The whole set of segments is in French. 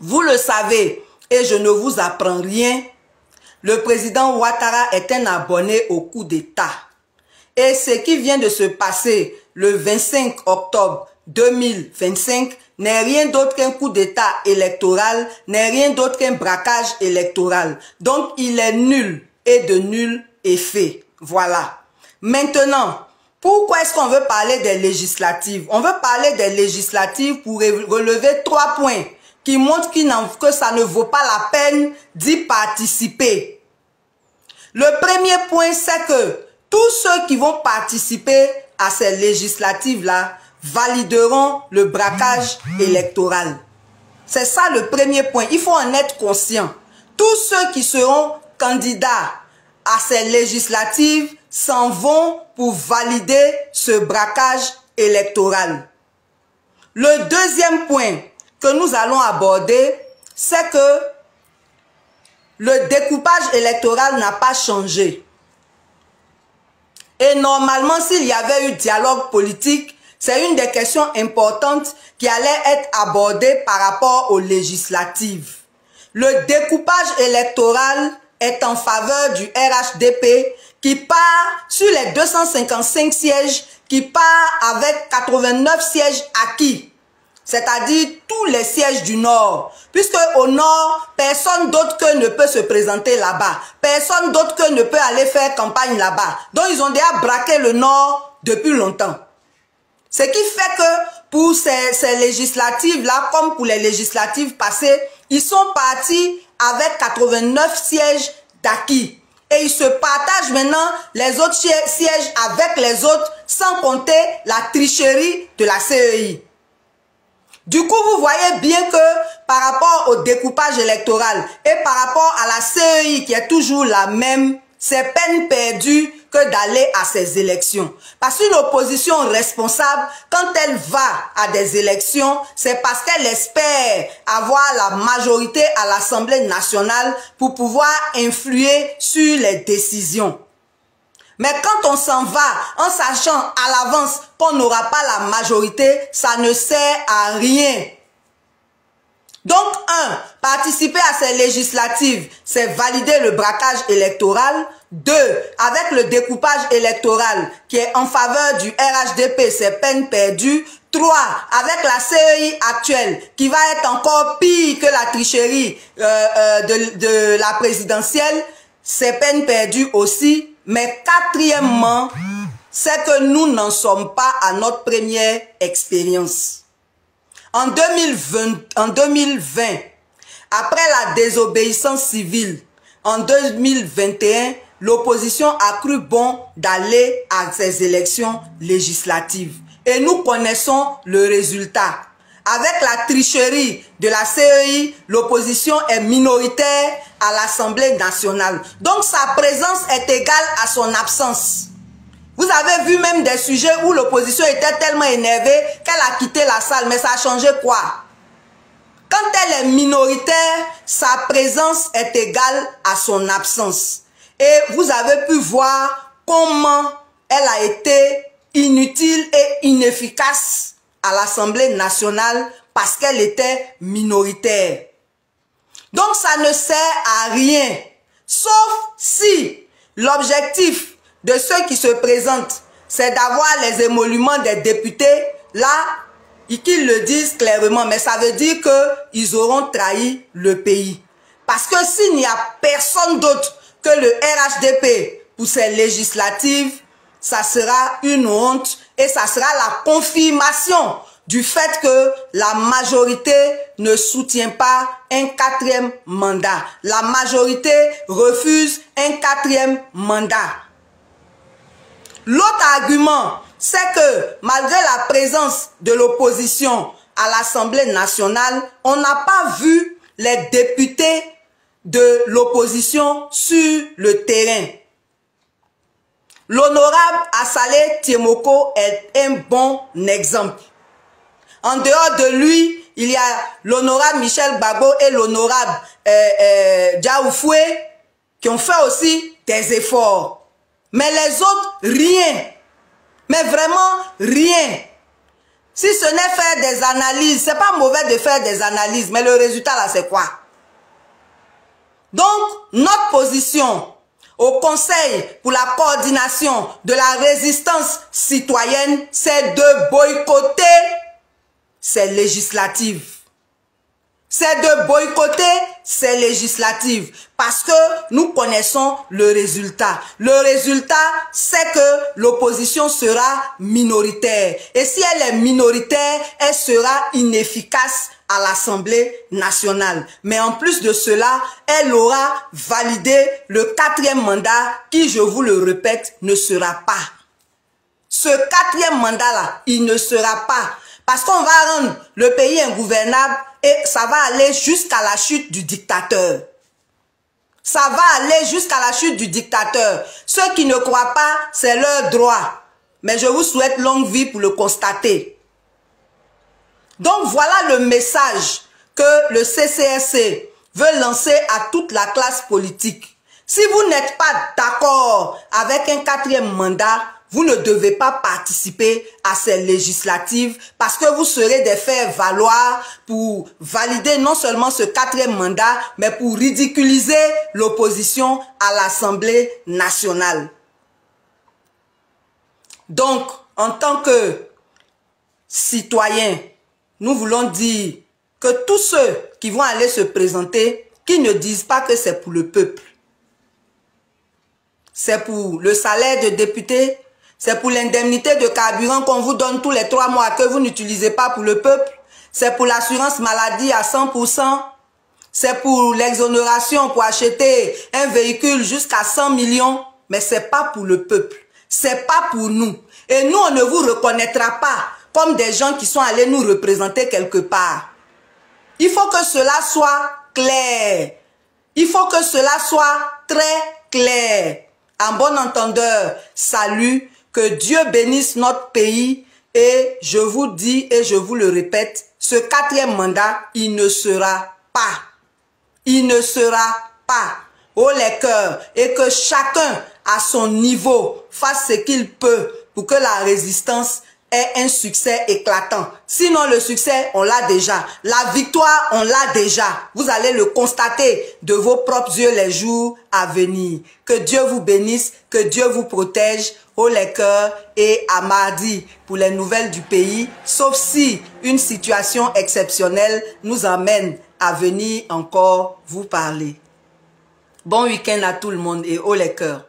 Vous le savez et je ne vous apprends rien. Le président Ouattara est un abonné au coup d'État. Et ce qui vient de se passer le 25 octobre 2025 n'est rien d'autre qu'un coup d'État électoral, n'est rien d'autre qu'un braquage électoral. Donc il est nul et de nul effet. Voilà. Maintenant, pourquoi est-ce qu'on veut parler des législatives? On veut parler des législatives pour relever 3 points qui montrent que ça ne vaut pas la peine d'y participer. Le premier point, c'est que tous ceux qui vont participer à ces législatives-là valideront le braquage électoral. C'est ça le premier point. Il faut en être conscient. Tous ceux qui seront candidats à ces législatives s'en vont pour valider ce braquage électoral. Le deuxième point que nous allons aborder, c'est que le découpage électoral n'a pas changé. Et normalement, s'il y avait eu dialogue politique, c'est une des questions importantes qui allait être abordée par rapport aux législatives. Le découpage électoral est en faveur du RHDP qui part sur les 255 sièges, qui part avec 89 sièges acquis. C'est-à-dire tous les sièges du Nord. Puisque au Nord, personne d'autre que ne peut se présenter là-bas. Personne d'autre que ne peut aller faire campagne là-bas. Donc ils ont déjà braqué le Nord depuis longtemps. Ce qui fait que pour ces législatives-là, comme pour les législatives passées, ils sont partis avec 89 sièges d'acquis. Et ils se partagent maintenant les autres sièges avec les autres, sans compter la tricherie de la CEI. Du coup, vous voyez bien que par rapport au découpage électoral et par rapport à la CEI qui est toujours la même, c'est peine perdue que d'aller à ces élections. Parce qu'une opposition responsable, quand elle va à des élections, c'est parce qu'elle espère avoir la majorité à l'Assemblée nationale pour pouvoir influer sur les décisions. Mais quand on s'en va en sachant à l'avance qu'on n'aura pas la majorité, ça ne sert à rien. Donc, participer à ces législatives, c'est valider le braquage électoral. 2, avec le découpage électoral qui est en faveur du RHDP, c'est peine perdue. 3, avec la CEI actuelle qui va être encore pire que la tricherie de la présidentielle, c'est peine perdue aussi. Mais quatrièmement, c'est que nous n'en sommes pas à notre première expérience. En 2020, après la désobéissance civile, en 2021, l'opposition a cru bon d'aller à ces élections législatives. Et nous connaissons le résultat. Avec la tricherie de la CEI, l'opposition est minoritaire à l'Assemblée nationale. Donc sa présence est égale à son absence. Vous avez vu même des sujets où l'opposition était tellement énervée qu'elle a quitté la salle. Mais ça a changé quoi? Quand elle est minoritaire, sa présence est égale à son absence. Et vous avez pu voir comment elle a été inutile et inefficace à l'Assemblée nationale parce qu'elle était minoritaire. Donc ça ne sert à rien, sauf si l'objectif de ceux qui se présentent, c'est d'avoir les émoluments des députés, là, qu'ils le disent clairement, mais ça veut dire qu'ils auront trahi le pays. Parce que s'il n'y a personne d'autre que le RHDP pour ces législatives, ça sera une honte et ça sera la confirmation du fait que la majorité ne soutient pas un 4e mandat. La majorité refuse un 4e mandat. L'autre argument, c'est que malgré la présence de l'opposition à l'Assemblée nationale, on n'a pas vu les députés de l'opposition sur le terrain. L'honorable Assalé Tiemoko est un bon exemple. En dehors de lui, il y a l'honorable Michel Gbagbo et l'honorable Diaoufoué qui ont fait aussi des efforts. Mais les autres, rien. Mais vraiment rien. Si ce n'est faire des analyses, c'est pas mauvais de faire des analyses, mais le résultat là, c'est quoi? Donc, notre position au Conseil pour la coordination de la résistance citoyenne, c'est de boycotter ces législatives. C'est de boycotter ces législatives parce que nous connaissons le résultat. Le résultat, c'est que l'opposition sera minoritaire. Et si elle est minoritaire, elle sera inefficace à l'Assemblée nationale. Mais en plus de cela, elle aura validé le 4e mandat qui, je vous le répète, ne sera pas. Ce 4e mandat-là, il ne sera pas. Parce qu'on va rendre le pays ingouvernable et ça va aller jusqu'à la chute du dictateur. Ça va aller jusqu'à la chute du dictateur. Ceux qui ne croient pas, c'est leur droit. Mais je vous souhaite longue vie pour le constater. Donc voilà le message que le CCRC veut lancer à toute la classe politique. Si vous n'êtes pas d'accord avec un 4e mandat, vous ne devez pas participer à ces législatives parce que vous serez des faire-valoir pour valider non seulement ce 4e mandat, mais pour ridiculiser l'opposition à l'Assemblée nationale. Donc, en tant que citoyens, nous voulons dire que tous ceux qui vont aller se présenter, qui ne disent pas que c'est pour le peuple, c'est pour le salaire de député, c'est pour l'indemnité de carburant qu'on vous donne tous les 3 mois que vous n'utilisez pas pour le peuple, c'est pour l'assurance maladie à 100%, c'est pour l'exonération pour acheter un véhicule jusqu'à 100 millions, mais c'est pas pour le peuple, c'est pas pour nous. Et nous, on ne vous reconnaîtra pas comme des gens qui sont allés nous représenter quelque part. Il faut que cela soit clair. Il faut que cela soit très clair. En bon entendeur, salut, que Dieu bénisse notre pays et je vous dis et je vous le répète, ce 4e mandat, il ne sera pas. Il ne sera pas. Oh les cœurs, et que chacun à son niveau fasse ce qu'il peut pour que la résistance ait un succès éclatant. Sinon le succès, on l'a déjà. La victoire, on l'a déjà. Vous allez le constater de vos propres yeux les jours à venir. Que Dieu vous bénisse, que Dieu vous protège. Oh les cœurs, et à mardi pour les nouvelles du pays, sauf si une situation exceptionnelle nous amène à venir encore vous parler. Bon week-end à tout le monde et oh les cœurs.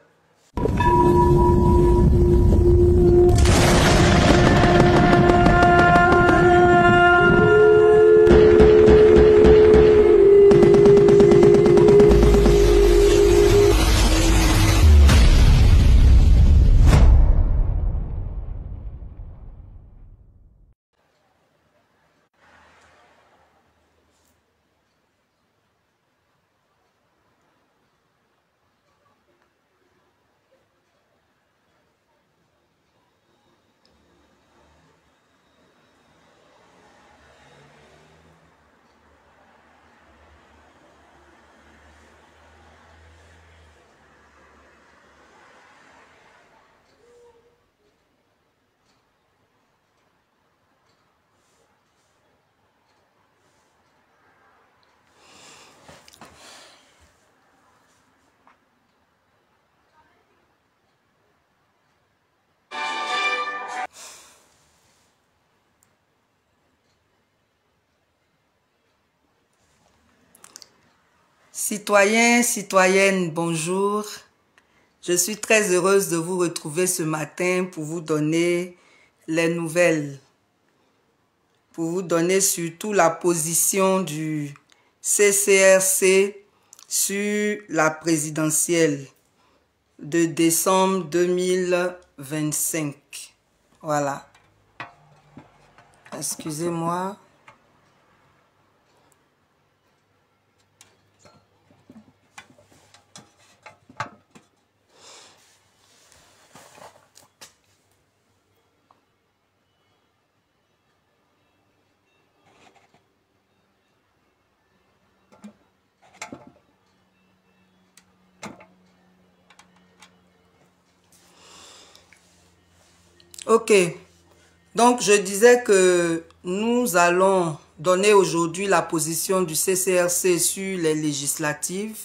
Citoyens, citoyennes, bonjour. Je suis très heureuse de vous retrouver ce matin pour vous donner les nouvelles. Pour vous donner surtout la position du CCRC sur la présidentielle de décembre 2025. Voilà. Excusez-moi. Ok, Donc, je disais que nous allons donner aujourd'hui la position du CCRC sur les législatives.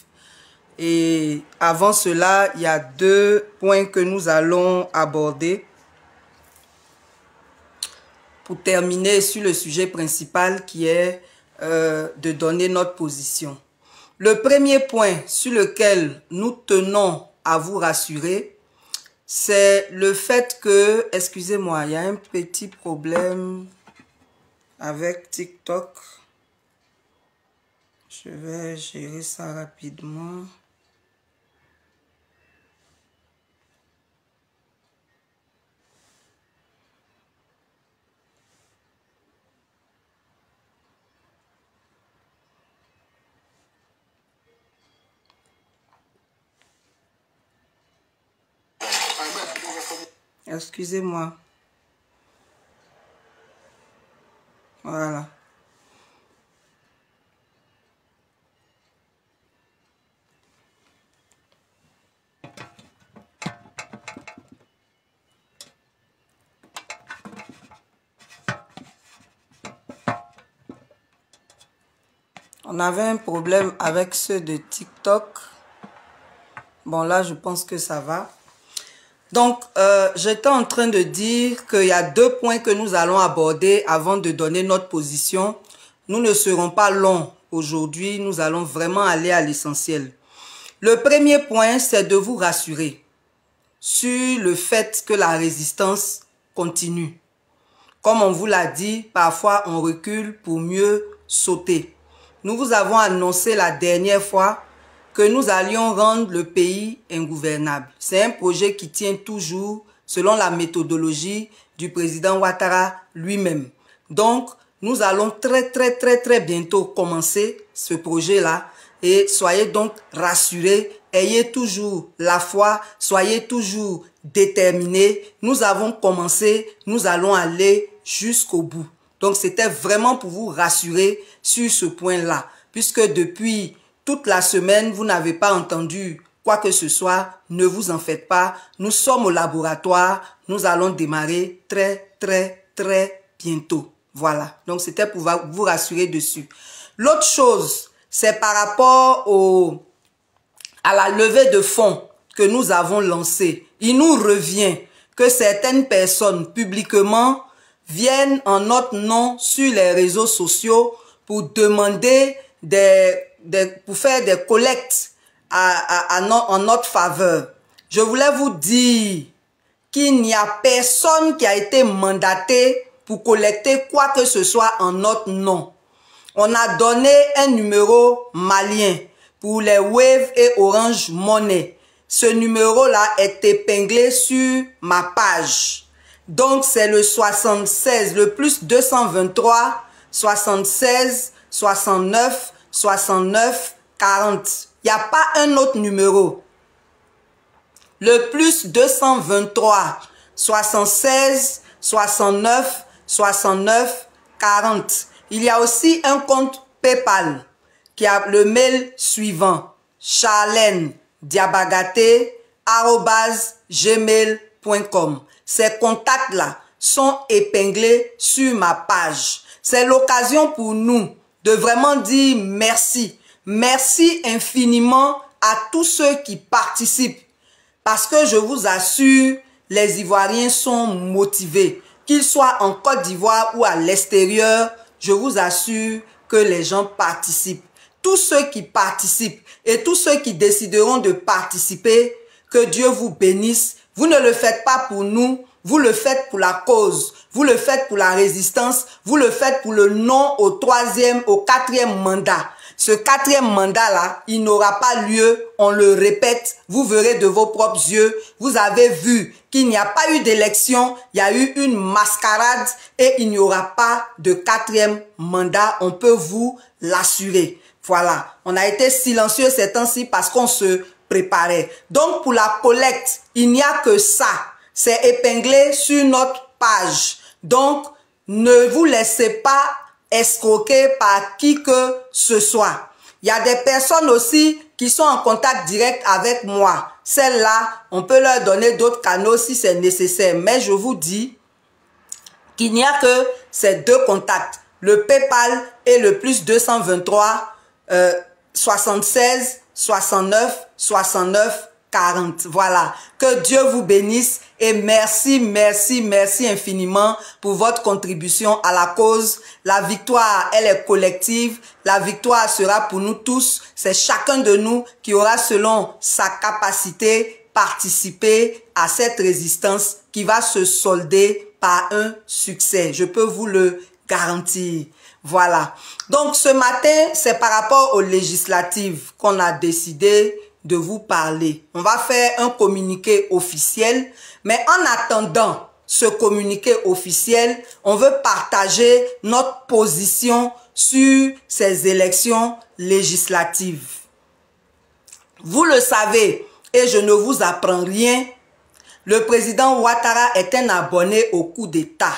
Et avant cela, il y a 2 points que nous allons aborder pour terminer sur le sujet principal qui est de donner notre position. Le premier point sur lequel nous tenons à vous rassurer, c'est le fait que, excusez-moi, il y a un petit problème avec TikTok. Je vais gérer ça rapidement. Excusez-moi. Voilà. On avait un problème avec ceux de TikTok. Bon, là, je pense que ça va. Donc, j'étais en train de dire qu'il y a 2 points que nous allons aborder avant de donner notre position. Nous ne serons pas longs aujourd'hui, nous allons vraiment aller à l'essentiel. Le premier point, c'est de vous rassurer sur le fait que la résistance continue. Comme on vous l'a dit, parfois on recule pour mieux sauter. Nous vous avons annoncé la dernière fois que nous allions rendre le pays ingouvernable. C'est un projet qui tient toujours selon la méthodologie du président Ouattara lui-même. Donc, nous allons très bientôt commencer ce projet-là et soyez donc rassurés, ayez toujours la foi, soyez toujours déterminés. Nous avons commencé, nous allons aller jusqu'au bout. Donc, c'était vraiment pour vous rassurer sur ce point-là, puisque depuis toute la semaine, vous n'avez pas entendu quoi que ce soit, ne vous en faites pas. Nous sommes au laboratoire, nous allons démarrer très bientôt. Voilà, donc c'était pour vous rassurer dessus. L'autre chose, c'est par rapport à la levée de fonds que nous avons lancée. Il nous revient que certaines personnes publiquement viennent en notre nom sur les réseaux sociaux pour demander pour faire des collectes en notre faveur. Je voulais vous dire qu'il n'y a personne qui a été mandaté pour collecter quoi que ce soit en notre nom. On a donné un numéro malien pour les Wave et Orange Money. Ce numéro-là est épinglé sur ma page. Donc, c'est le 76, le plus 223, 76, 69, 69, 40. Il n'y a pas un autre numéro. Le plus 223, 76, 69, 69, 40. Il y a aussi un compte PayPal qui a le mail suivant: charlène-diabagaté@gmail.com. Ces contacts-là sont épinglés sur ma page. C'est l'occasion pour nous de vraiment dire merci. Merci infiniment à tous ceux qui participent. Parce que je vous assure, les Ivoiriens sont motivés. Qu'ils soient en Côte d'Ivoire ou à l'extérieur, je vous assure que les gens participent. Tous ceux qui participent et tous ceux qui décideront de participer, que Dieu vous bénisse. Vous ne le faites pas pour nous, vous le faites pour la cause, vous le faites pour la résistance, vous le faites pour le non au 3e, au 4e mandat. Ce 4e mandat-là, il n'aura pas lieu, on le répète, vous verrez de vos propres yeux. Vous avez vu qu'il n'y a pas eu d'élection, il y a eu une mascarade et il n'y aura pas de 4e mandat, on peut vous l'assurer. Voilà, on a été silencieux ces temps-ci parce qu'on se préparait. Donc pour la collecte, il n'y a que ça. C'est épinglé sur notre page. Donc, ne vous laissez pas escroquer par qui que ce soit. Il y a des personnes aussi qui sont en contact direct avec moi. Celles-là, on peut leur donner d'autres canaux si c'est nécessaire. Mais je vous dis, qu'il n'y a que ces deux contacts, le PayPal et le plus 223 76 69 69 40. Voilà. Que Dieu vous bénisse et merci, merci, merci infiniment pour votre contribution à la cause. La victoire, elle est collective. La victoire sera pour nous tous. C'est chacun de nous qui aura, selon sa capacité, participé à cette résistance qui va se solder par un succès. Je peux vous le garantir. Voilà. Donc, ce matin, c'est par rapport aux législatives qu'on a décidé de vous parler. On va faire un communiqué officiel, mais en attendant ce communiqué officiel, on veut partager notre position sur ces élections législatives. Vous le savez, et je ne vous apprends rien, le président Ouattara est un abonné au coup d'État.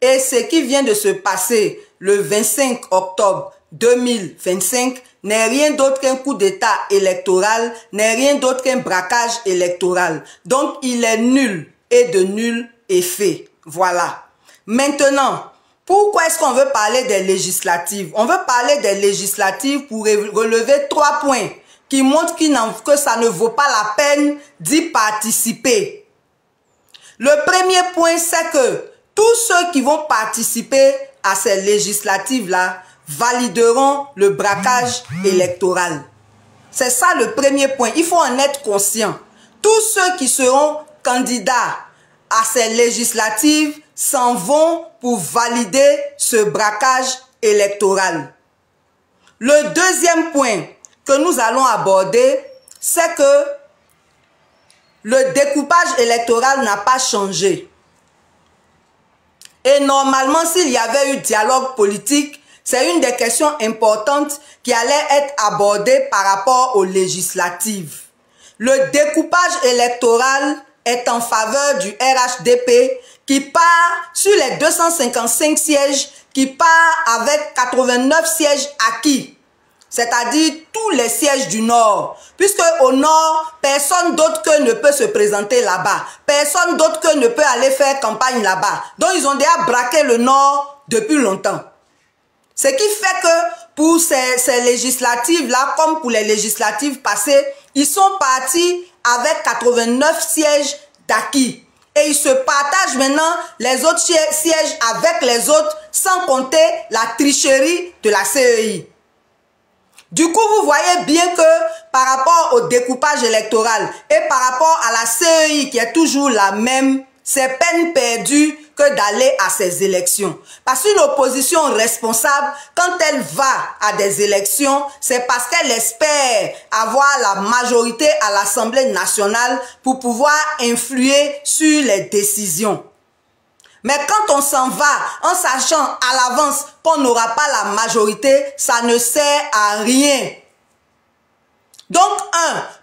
Et ce qui vient de se passer le 25 octobre 2025 n'est rien d'autre qu'un coup d'État électoral, n'est rien d'autre qu'un braquage électoral. Donc, il est nul et de nul effet. Voilà. Maintenant, pourquoi est-ce qu'on veut parler des législatives? On veut parler des législatives pour relever 3 points qui montrent que ça ne vaut pas la peine d'y participer. Le premier point, c'est que tous ceux qui vont participer à ces législatives-là valideront le braquage électoral. C'est ça le premier point. Il faut en être conscient. Tous ceux qui seront candidats à ces législatives s'en vont pour valider ce braquage électoral. Le deuxième point que nous allons aborder, c'est que le découpage électoral n'a pas changé. Et normalement, s'il y avait eu dialogue politique, c'est une des questions importantes qui allait être abordée par rapport aux législatives. Le découpage électoral est en faveur du RHDP qui part sur les 255 sièges, qui part avec 89 sièges acquis. C'est-à-dire tous les sièges du Nord. Puisque au Nord, personne d'autre que ne peut se présenter là-bas. Personne d'autre que ne peut aller faire campagne là-bas. Donc ils ont déjà braqué le Nord depuis longtemps. Ce qui fait que pour ces législatives-là, comme pour les législatives passées, ils sont partis avec 89 sièges d'acquis. Et ils se partagent maintenant les autres sièges avec les autres, sans compter la tricherie de la CEI. Du coup, vous voyez bien que par rapport au découpage électoral et par rapport à la CEI qui est toujours la même, c'est peine perdue que d'aller à ces élections. Parce qu'une opposition responsable, quand elle va à des élections, c'est parce qu'elle espère avoir la majorité à l'Assemblée nationale pour pouvoir influer sur les décisions. Mais quand on s'en va en sachant à l'avance qu'on n'aura pas la majorité, ça ne sert à rien. Donc,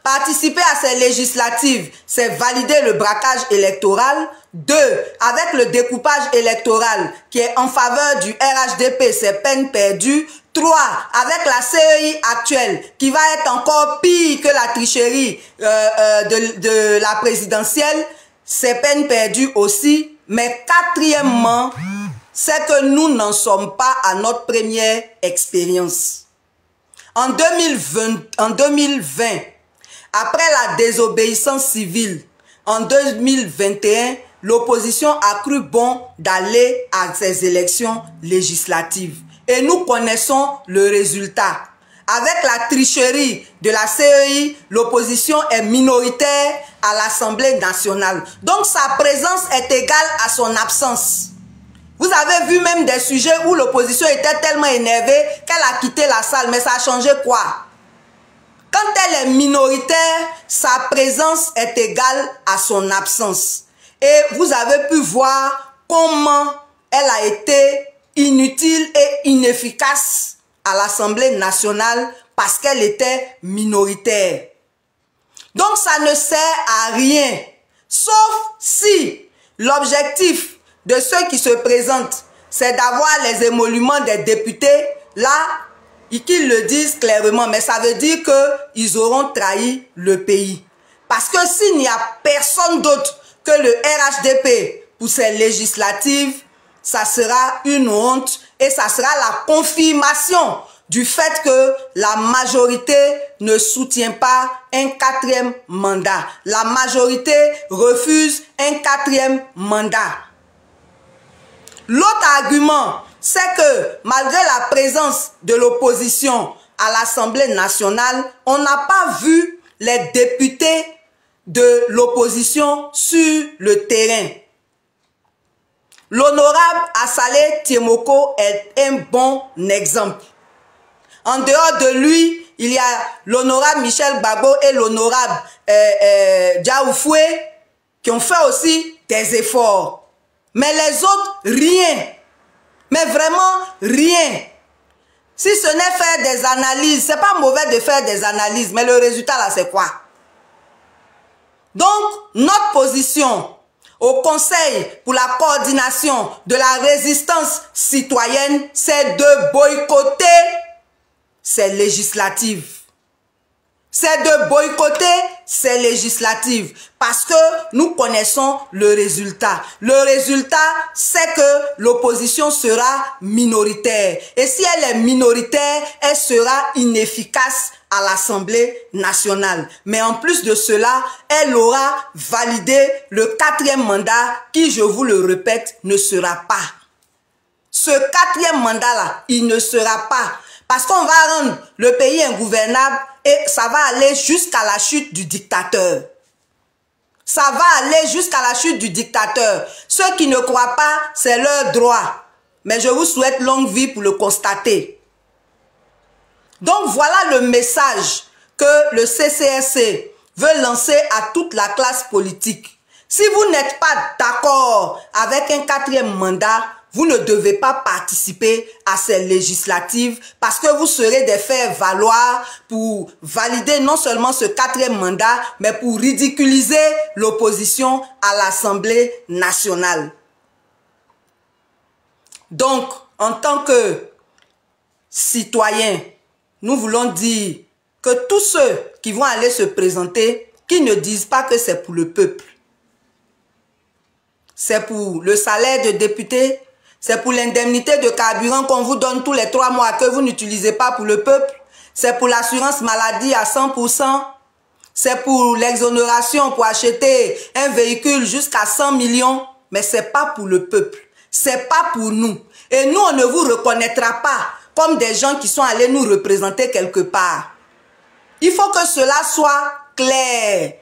participer à ces législatives, c'est valider le braquage électoral. 2, avec le découpage électoral qui est en faveur du RHDP, c'est peine perdue. 3, avec la CEI actuelle qui va être encore pire que la tricherie de la présidentielle, c'est peine perdue aussi. Mais quatrièmement, c'est que nous n'en sommes pas à notre première expérience. En 2020, après la désobéissance civile, en 2021, l'opposition a cru bon d'aller à ces élections législatives. Et nous connaissons le résultat. Avec la tricherie de la CEI, l'opposition est minoritaire à l'Assemblée nationale. Donc sa présence est égale à son absence. Vous avez vu même des sujets où l'opposition était tellement énervée qu'elle a quitté la salle. Mais ça a changé quoi? Quand elle est minoritaire, sa présence est égale à son absence. Et vous avez pu voir comment elle a été inutile et inefficace à l'Assemblée nationale parce qu'elle était minoritaire. Donc ça ne sert à rien, sauf si l'objectif de ceux qui se présentent, c'est d'avoir les émoluments des députés, là, qu'ils le disent clairement, mais ça veut dire qu'ils auront trahi le pays. Parce que s'il n'y a personne d'autre que le RHDP pour ces législatives, ça sera une honte et ça sera la confirmation du fait que la majorité ne soutient pas un 4e mandat. La majorité refuse un 4e mandat. L'autre argument, c'est que malgré la présence de l'opposition à l'Assemblée nationale, on n'a pas vu les députés de l'opposition sur le terrain. L'honorable Assalé Tiemoko est un bon exemple. En dehors de lui, il y a l'honorable Michel Gbagbo et l'honorable Diaoufoué qui ont fait aussi des efforts. Mais les autres, rien. Mais vraiment rien. Si ce n'est faire des analyses, c'est pas mauvais de faire des analyses, mais le résultat là, c'est quoi? Donc, notre position au Conseil pour la coordination de la résistance citoyenne, c'est de boycotter ces législatives. C'est de boycotter ces législatives parce que nous connaissons le résultat. Le résultat, c'est que l'opposition sera minoritaire. Et si elle est minoritaire, elle sera inefficace à l'Assemblée nationale. Mais en plus de cela, elle aura validé le 4e mandat qui, je vous le répète, ne sera pas. Ce 4e mandat-là, il ne sera pas. Parce qu'on va rendre le pays ingouvernable et ça va aller jusqu'à la chute du dictateur. Ça va aller jusqu'à la chute du dictateur. Ceux qui ne croient pas, c'est leur droit. Mais je vous souhaite longue vie pour le constater. Donc voilà le message que le CCSC veut lancer à toute la classe politique. Si vous n'êtes pas d'accord avec un 4e mandat, vous ne devez pas participer à ces législatives parce que vous serez des faire-valoir pour valider non seulement ce 4e mandat, mais pour ridiculiser l'opposition à l'Assemblée nationale. Donc, en tant que citoyens, nous voulons dire que tous ceux qui vont aller se présenter, qui ne disent pas que c'est pour le peuple. C'est pour le salaire de député, c'est pour l'indemnité de carburant qu'on vous donne tous les 3 mois que vous n'utilisez pas pour le peuple. C'est pour l'assurance maladie à 100%. C'est pour l'exonération pour acheter un véhicule jusqu'à 100 millions. Mais ce n'est pas pour le peuple. Ce n'est pas pour nous. Et nous, on ne vous reconnaîtra pas comme des gens qui sont allés nous représenter quelque part. Il faut que cela soit clair.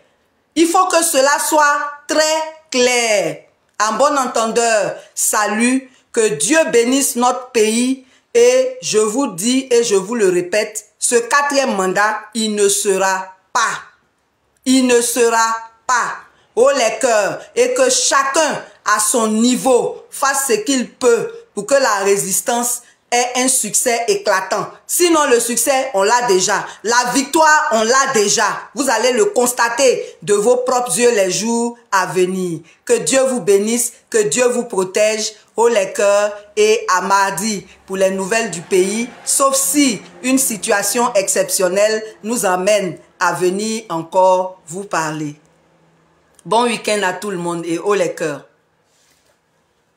Il faut que cela soit très clair. En bon entendeur, salut. Que Dieu bénisse notre pays et je vous dis et je vous le répète, ce 4e mandat, il ne sera pas. Il ne sera pas. Haut les cœurs et que chacun à son niveau fasse ce qu'il peut pour que la résistance ait un succès éclatant. Sinon le succès, on l'a déjà. La victoire, on l'a déjà. Vous allez le constater de vos propres yeux les jours à venir. Que Dieu vous bénisse, que Dieu vous protège. Haut les cœurs et à mardi pour les nouvelles du pays, sauf si une situation exceptionnelle nous amène à venir encore vous parler. Bon week-end à tout le monde et haut les cœurs.